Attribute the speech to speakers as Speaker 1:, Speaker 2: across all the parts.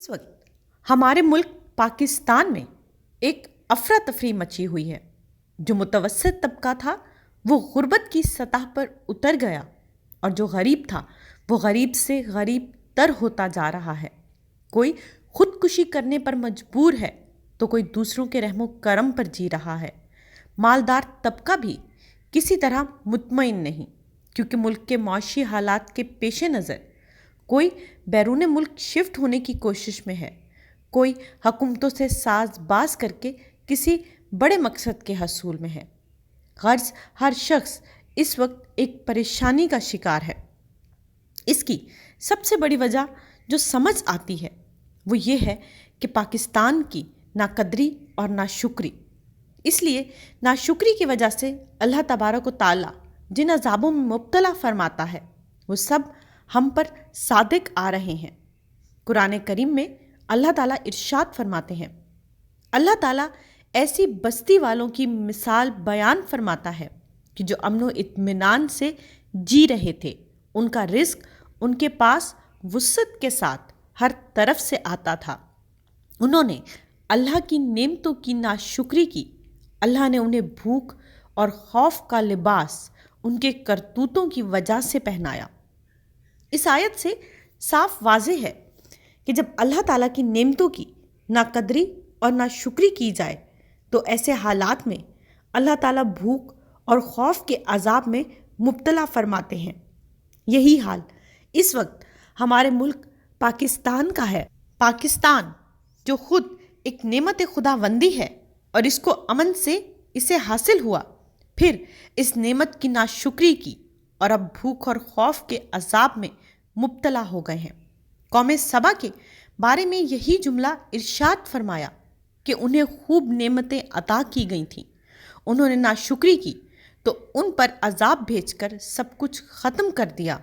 Speaker 1: اس وقت ہمارے ملک پاکستان میں ایک افراتفری مچی ہوئی ہے۔ جو متوسط طبقہ تھا وہ غربت کی سطح پر اتر گیا، اور جو غریب تھا وہ غریب سے غریب تر ہوتا جا رہا ہے۔ کوئی خودکشی کرنے پر مجبور ہے تو کوئی دوسروں کے رحم و کرم پر جی رہا ہے۔ مالدار طبقہ بھی کسی طرح مطمئن نہیں، کیونکہ ملک کے معاشی حالات کے پیش نظر کوئی بیرون ملک شفٹ ہونے کی کوشش میں ہے، کوئی حکومتوں سے ساز باز کر کے کسی بڑے مقصد کے حصول میں ہے۔ غرض ہر شخص اس وقت ایک پریشانی کا شکار ہے۔ اس کی سب سے بڑی وجہ جو سمجھ آتی ہے وہ یہ ہے کہ پاکستان کی ناقدری اور ناشکری۔ اس لیے ناشکری کی وجہ سے اللہ تبارک و تعالیٰ جن عذابوں میں مبتلا فرماتا ہے وہ سب ہم پر صادق آ رہے ہیں۔ قرآن کریم میں اللہ تعالیٰ ارشاد فرماتے ہیں، اللہ تعالیٰ ایسی بستی والوں کی مثال بیان فرماتا ہے کہ جو امن و اطمینان سے جی رہے تھے، ان کا رزق ان کے پاس وسعت کے ساتھ ہر طرف سے آتا تھا۔ انہوں نے اللہ کی نعمتوں کی ناشکری کی، اللہ نے انہیں بھوک اور خوف کا لباس ان کے کرتوتوں کی وجہ سے پہنایا۔ اس آیت سے صاف واضح ہے کہ جب اللہ تعالیٰ کی نعمتوں کی ناقدری اور ناشکری کی جائے تو ایسے حالات میں اللہ تعالیٰ بھوک اور خوف کے عذاب میں مبتلا فرماتے ہیں۔ یہی حال اس وقت ہمارے ملک پاکستان کا ہے۔ پاکستان جو خود ایک نعمت خداوندی ہے اور اس کو امن سے اسے حاصل ہوا، پھر اس نعمت کی ناشکری کی اور اب بھوک اور خوف کے عذاب میں مبتلا ہو گئے ہیں۔ قوم سبا کے بارے میں یہی جملہ ارشاد فرمایا کہ انہیں خوب نعمتیں عطا کی گئی تھیں، انہوں نے ناشکری کی تو ان پر عذاب بھیج کر سب کچھ ختم کر دیا،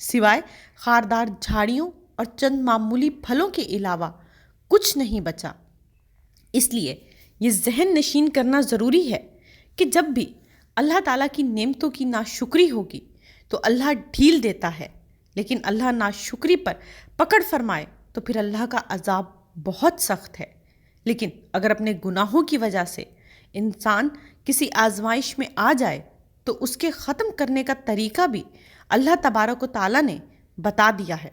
Speaker 1: سوائے خاردار جھاڑیوں اور چند معمولی پھلوں کے علاوہ کچھ نہیں بچا۔ اس لیے یہ ذہن نشین کرنا ضروری ہے کہ جب بھی اللہ تعالیٰ کی نعمتوں کی ناشکری ہوگی تو اللہ ڈھیل دیتا ہے، لیکن اللہ ناشکری پر پکڑ فرمائے تو پھر اللہ کا عذاب بہت سخت ہے۔ لیکن اگر اپنے گناہوں کی وجہ سے انسان کسی آزمائش میں آ جائے تو اس کے ختم کرنے کا طریقہ بھی اللہ تبارک و تعالیٰ نے بتا دیا ہے،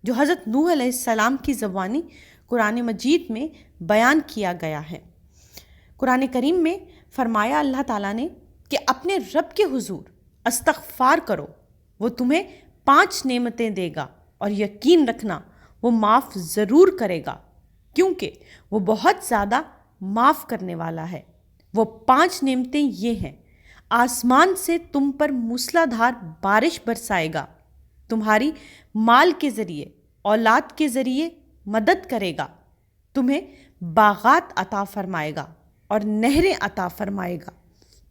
Speaker 1: جو حضرت نوح علیہ السلام کی زبانی قرآن مجید میں بیان کیا گیا ہے۔ قرآن کریم میں فرمایا اللہ تعالیٰ نے کہ اپنے رب کے حضور استغفار کرو، وہ تمہیں 5 نعمتیں دے گا اور یقین رکھنا وہ معاف ضرور کرے گا، کیونکہ وہ بہت زیادہ معاف کرنے والا ہے۔ وہ 5 نعمتیں یہ ہیں: آسمان سے تم پر موسلا دھار بارش برسائے گا، تمہاری مال کے ذریعے اولاد کے ذریعے مدد کرے گا، تمہیں باغات عطا فرمائے گا اور نہریں عطا فرمائے گا۔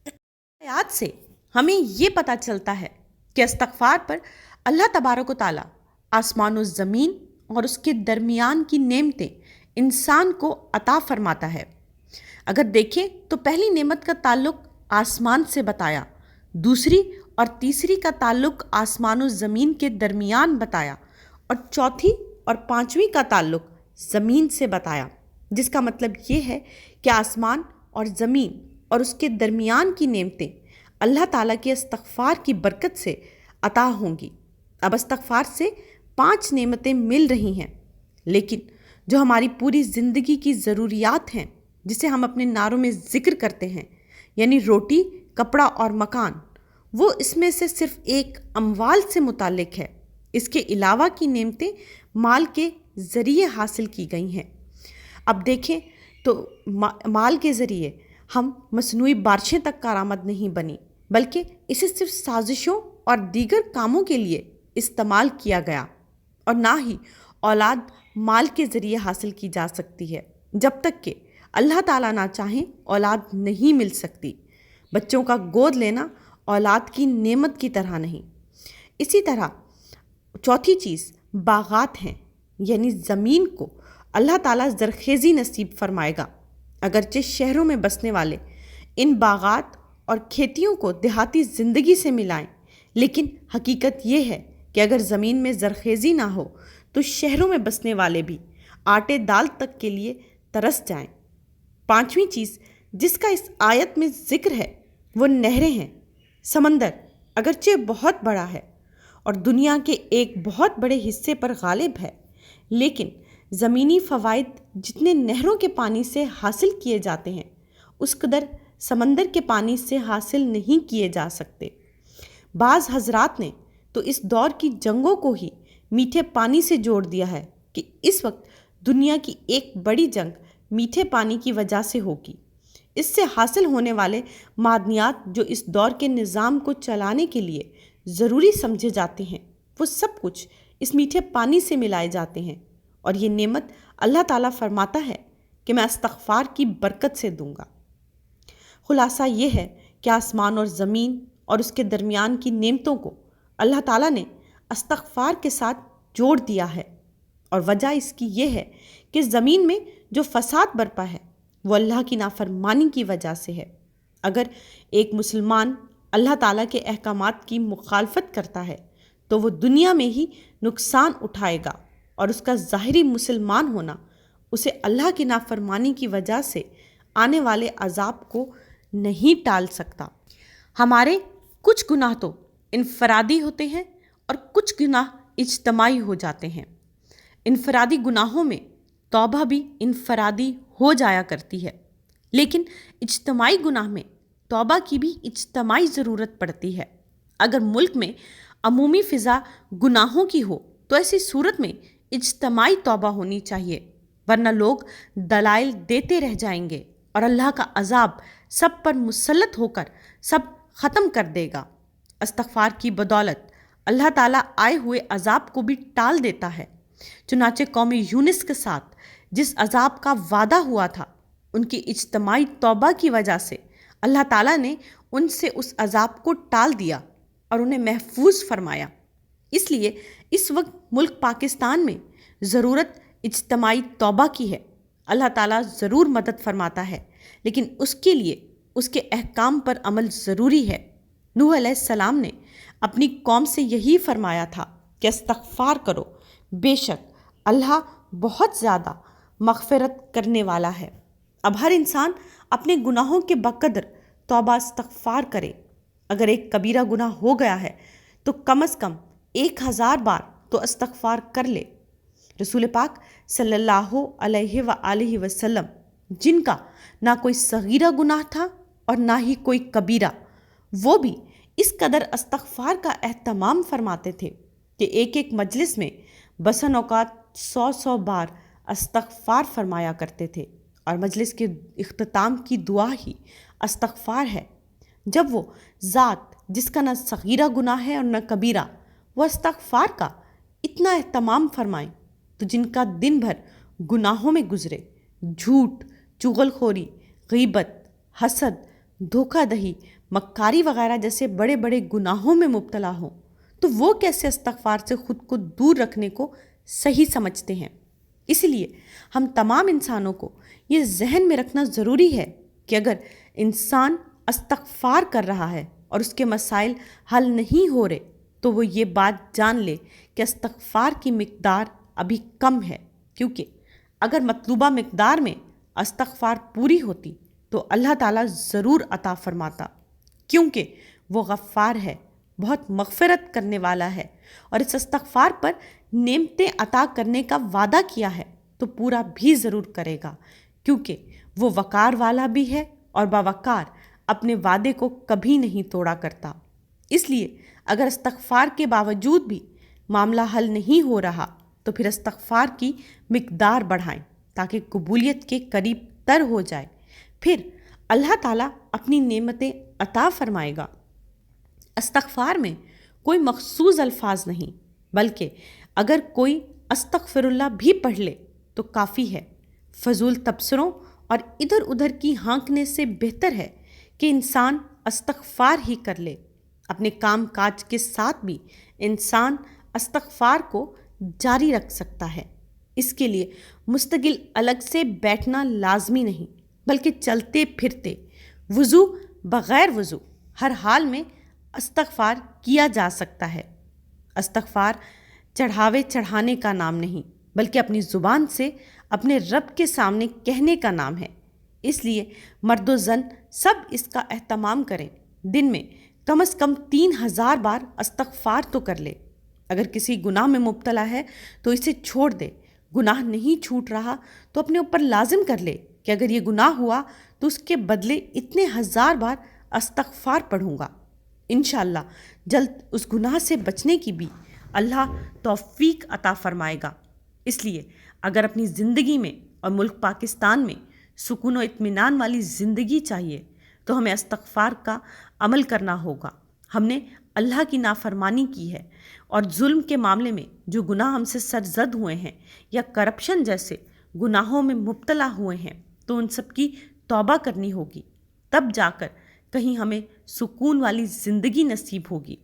Speaker 1: آیات سے ہمیں یہ پتہ چلتا ہے کہ استغفار پر اللہ تبارک و تعالیٰ آسمان و زمین اور اس کے درمیان کی نعمتیں انسان کو عطا فرماتا ہے۔ اگر دیکھیں تو پہلی نعمت کا تعلق آسمان سے بتایا، دوسری اور تیسری کا تعلق آسمان و زمین کے درمیان بتایا، اور چوتھی اور 5ویں کا تعلق زمین سے بتایا، جس کا مطلب یہ ہے کہ آسمان اور زمین اور اس کے درمیان کی نعمتیں اللہ تعالیٰ کے استغفار کی برکت سے عطا ہوں گی۔ اب استغفار سے 5 نعمتیں مل رہی ہیں، لیکن جو ہماری پوری زندگی کی ضروریات ہیں، جسے ہم اپنے نعروں میں ذکر کرتے ہیں، یعنی روٹی، کپڑا اور مکان، وہ اس میں سے صرف ایک اموال سے متعلق ہے۔ اس کے علاوہ کی نعمتیں مال کے ذریعے حاصل کی گئی ہیں۔ اب دیکھیں تو مال کے ذریعے ہم مصنوعی بارشیں تک کارآمد نہیں بنی، بلکہ اسے صرف سازشوں اور دیگر کاموں کے لیے استعمال کیا گیا، اور نہ ہی اولاد مال کے ذریعے حاصل کی جا سکتی ہے۔ جب تک کہ اللہ تعالیٰ نہ چاہیں اولاد نہیں مل سکتی۔ بچوں کا گود لینا اولاد کی نعمت کی طرح نہیں۔ اسی طرح چوتھی چیز باغات ہیں، یعنی زمین کو اللہ تعالیٰ زرخیزی نصیب فرمائے گا۔ اگرچہ شہروں میں بسنے والے ان باغات اور کھیتیوں کو دیہاتی زندگی سے ملائیں، لیکن حقیقت یہ ہے کہ اگر زمین میں زرخیزی نہ ہو تو شہروں میں بسنے والے بھی آٹے دال تک کے لیے ترس جائیں۔ پانچویں چیز جس کا اس آیت میں ذکر ہے وہ نہریں ہیں۔ سمندر اگرچہ بہت بڑا ہے اور دنیا کے ایک بہت بڑے حصے پر غالب ہے، لیکن زمینی فوائد جتنے نہروں کے پانی سے حاصل کیے جاتے ہیں اس قدر سمندر کے پانی سے حاصل نہیں کیے جا سکتے۔ بعض حضرات نے تو اس دور کی جنگوں کو ہی میٹھے پانی سے جوڑ دیا ہے کہ اس وقت دنیا کی ایک بڑی جنگ میٹھے پانی کی وجہ سے ہوگی۔ اس سے حاصل ہونے والے معدنیات جو اس دور کے نظام کو چلانے کے لیے ضروری سمجھے جاتے ہیں وہ سب کچھ اس میٹھے پانی سے ملائے جاتے ہیں، اور یہ نعمت اللہ تعالیٰ فرماتا ہے کہ میں استغفار کی برکت سے دوں گا۔ خلاصہ یہ ہے کہ آسمان اور زمین اور اس کے درمیان کی نعمتوں کو اللہ تعالیٰ نے استغفار کے ساتھ جوڑ دیا ہے، اور وجہ اس کی یہ ہے کہ زمین میں جو فساد برپا ہے وہ اللہ کی نافرمانی کی وجہ سے ہے۔ اگر ایک مسلمان اللہ تعالیٰ کے احکامات کی مخالفت کرتا ہے تو وہ دنیا میں ہی نقصان اٹھائے گا، اور اس کا ظاہری مسلمان ہونا اسے اللہ کی نافرمانی کی وجہ سے آنے والے عذاب کو نہیں ٹال سکتا۔ ہمارے کچھ گناہ تو انفرادی ہوتے ہیں اور کچھ گناہ اجتماعی ہو جاتے ہیں۔ انفرادی گناہوں میں توبہ بھی انفرادی ہو جایا کرتی ہے، لیکن اجتماعی گناہ میں توبہ کی بھی اجتماعی ضرورت پڑتی ہے۔ اگر ملک میں عمومی فضا گناہوں کی ہو تو ایسی صورت میں اجتماعی توبہ ہونی چاہیے، ورنہ لوگ دلائل دیتے رہ جائیں گے اور اللہ کا عذاب سب پر مسلط ہو کر سب ختم کر دے گا۔ استغفار کی بدولت اللہ تعالیٰ آئے ہوئے عذاب کو بھی ٹال دیتا ہے۔ چنانچہ قوم یونس کے ساتھ جس عذاب کا وعدہ ہوا تھا، ان کی اجتماعی توبہ کی وجہ سے اللہ تعالیٰ نے ان سے اس عذاب کو ٹال دیا اور انہیں محفوظ فرمایا۔ اس لیے اس وقت ملک پاکستان میں ضرورت اجتماعی توبہ کی ہے۔ اللہ تعالیٰ ضرور مدد فرماتا ہے، لیکن اس کے لیے اس کے احکام پر عمل ضروری ہے۔ نوح علیہ السلام نے اپنی قوم سے یہی فرمایا تھا کہ استغفار کرو، بے شک اللہ بہت زیادہ مغفرت کرنے والا ہے۔ اب ہر انسان اپنے گناہوں کے بقدر توبہ استغفار کرے۔ اگر ایک کبیرہ گناہ ہو گیا ہے تو کم از کم 1000 بار تو استغفار کر لے۔ رسول پاک صلی اللہ علیہ وآلہ وسلم، جن کا نہ کوئی صغیرہ گناہ تھا اور نہ ہی کوئی کبیرہ، وہ بھی اس قدر استغفار کا اہتمام فرماتے تھے کہ ایک ایک مجلس میں بسن اوقات 100 بار استغفار فرمایا کرتے تھے، اور مجلس کے اختتام کی دعا ہی استغفار ہے۔ جب وہ ذات جس کا نہ صغیرہ گناہ ہے اور نہ کبیرہ، وہ استغفار کا اتنا اہتمام فرمائیں تو جن کا دن بھر گناہوں میں گزرے، جھوٹ، چغل خوری، غیبت، حسد، دھوکہ دہی، مکاری وغیرہ جیسے بڑے بڑے گناہوں میں مبتلا ہوں، تو وہ کیسے استغفار سے خود کو دور رکھنے کو صحیح سمجھتے ہیں؟ اس لیے ہم تمام انسانوں کو یہ ذہن میں رکھنا ضروری ہے کہ اگر انسان استغفار کر رہا ہے اور اس کے مسائل حل نہیں ہو رہے تو وہ یہ بات جان لے کہ استغفار کی مقدار ابھی کم ہے، کیونکہ اگر مطلوبہ مقدار میں استغفار پوری ہوتی تو اللہ تعالیٰ ضرور عطا فرماتا، کیونکہ وہ غفار ہے، بہت مغفرت کرنے والا ہے، اور اس استغفار پر نعمتیں عطا کرنے کا وعدہ کیا ہے تو پورا بھی ضرور کرے گا، کیونکہ وہ وقار والا بھی ہے اور باوقار اپنے وعدے کو کبھی نہیں توڑا کرتا۔ اس لیے اگر استغفار کے باوجود بھی معاملہ حل نہیں ہو رہا تو پھر استغفار کی مقدار بڑھائیں تاکہ قبولیت کے قریب تر ہو جائے، پھر اللہ تعالیٰ اپنی نعمتیں عطا فرمائے گا۔ استغفار میں کوئی مخصوص الفاظ نہیں، بلکہ اگر کوئی استغفر اللہ بھی پڑھ لے تو کافی ہے۔ فضول تبصروں اور ادھر ادھر کی ہانکنے سے بہتر ہے کہ انسان استغفار ہی کر لے۔ اپنے کام کاج کے ساتھ بھی انسان استغفار کو جاری رکھ سکتا ہے۔ اس کے لیے مستقل الگ سے بیٹھنا لازمی نہیں، بلکہ چلتے پھرتے، وضو بغیر وضو، ہر حال میں استغفار کیا جا سکتا ہے۔ استغفار چڑھاوے چڑھانے کا نام نہیں، بلکہ اپنی زبان سے اپنے رب کے سامنے کہنے کا نام ہے۔ اس لیے مرد و زن سب اس کا اہتمام کریں، دن میں کم از کم 3000 بار استغفار تو کر لے۔ اگر کسی گناہ میں مبتلا ہے تو اسے چھوڑ دے، گناہ نہیں چھوٹ رہا تو اپنے اوپر لازم کر لے کہ اگر یہ گناہ ہوا تو اس کے بدلے اتنے 1000 بار استغفار پڑھوں گا۔ انشاءاللہ جلد اس گناہ سے بچنے کی بھی اللہ توفیق عطا فرمائے گا۔ اس لیے اگر اپنی زندگی میں اور ملک پاکستان میں سکون و اطمینان والی زندگی چاہیے تو ہمیں استغفار کا عمل کرنا ہوگا۔ ہم نے اللہ کی نافرمانی کی ہے اور ظلم کے معاملے میں جو گناہ ہم سے سرزد ہوئے ہیں یا کرپشن جیسے گناہوں میں مبتلا ہوئے ہیں تو ان سب کی توبہ کرنی ہوگی، تب جا کر کہیں ہمیں سکون والی زندگی نصیب ہوگی۔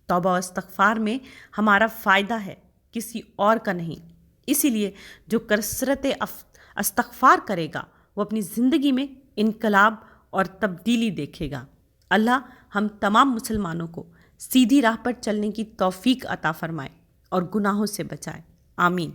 Speaker 1: توبہ و استغفار میں ہمارا فائدہ ہے، کسی اور کا نہیں۔ اسی لیے جو کثرت استغفار کرے گا وہ اپنی زندگی میں انقلاب اور تبدیلی دیکھے گا۔ اللہ ہم تمام مسلمانوں کو سیدھی راہ پر چلنے کی توفیق عطا فرمائے اور گناہوں سے بچائے، آمین۔